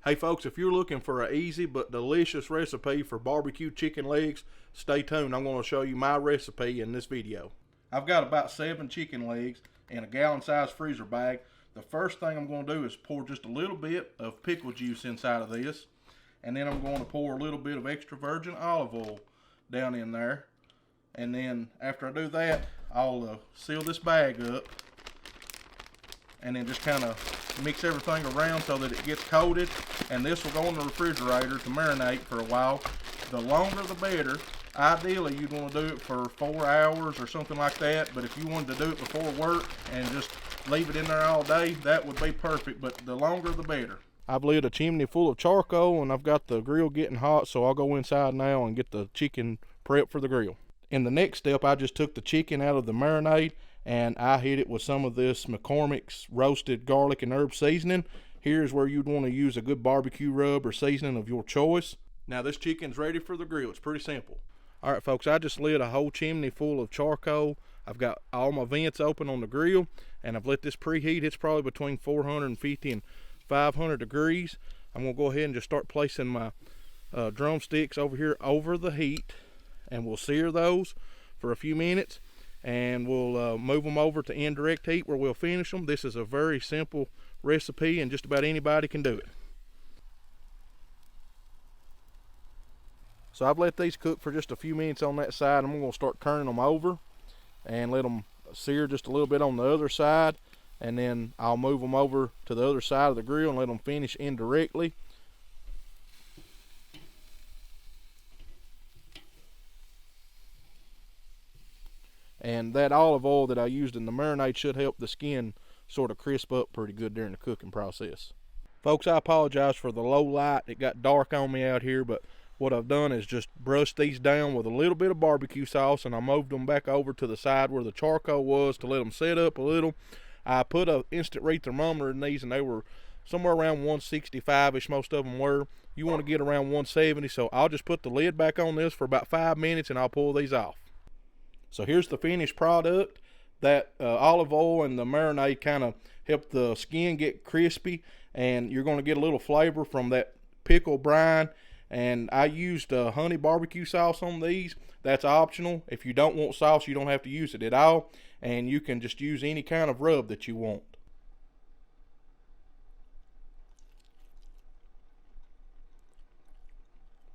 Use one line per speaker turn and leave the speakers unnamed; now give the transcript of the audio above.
Hey folks, if you're looking for an easy but delicious recipe for barbecue chicken legs, stay tuned. I'm going to show you my recipe in this video. I've got about 7 chicken legs in a gallon-sized freezer bag. The first thing I'm going to do is pour just a little bit of pickle juice inside of this, and then I'm going to pour a little bit of extra virgin olive oil down in there. And then after I do that, I'll seal this bag up and then just kind of mix everything around so that it gets coated, and this will go in the refrigerator to marinate for a while. The longer the better. Ideally you'd want to do it for 4 hours or something like that, but if you wanted to do it before work and just leave it in there all day, that would be perfect, but the longer the better. I've lit a chimney full of charcoal and I've got the grill getting hot, so I'll go inside now and get the chicken prepped for the grill. In the next step, I just took the chicken out of the marinade and I hit it with some of this McCormick's roasted garlic and herb seasoning. Here's where you'd want to use a good barbecue rub or seasoning of your choice. Now this chicken's ready for the grill. It's pretty simple. Alright folks, I just lit a whole chimney full of charcoal. I've got all my vents open on the grill and I've let this preheat. It's probably between 450 and 500 degrees. I'm going to go ahead and just start placing my drumsticks over here over the heat, and we'll sear those for a few minutes. And we'll move them over to indirect heat where we'll finish them. This is a very simple recipe and just about anybody can do it. So I've let these cook for just a few minutes on that side. I'm going to start turning them over and let them sear just a little bit on the other side, and then I'll move them over to the other side of the grill and let them finish indirectly. And that olive oil that I used in the marinade should help the skin sort of crisp up pretty good during the cooking process. Folks, I apologize for the low light. It got dark on me out here, but what I've done is just brushed these down with a little bit of barbecue sauce, and I moved them back over to the side where the charcoal was to let them set up a little. I put an instant read thermometer in these and they were somewhere around 165-ish, most of them were. You want to get around 170, so I'll just put the lid back on this for about 5 minutes and I'll pull these off. So here's the finished product. That olive oil and the marinade kind of help the skin get crispy, and you're going to get a little flavor from that pickle brine. And I used honey barbecue sauce on these. That's optional. If you don't want sauce, you don't have to use it at all, and you can just use any kind of rub that you want.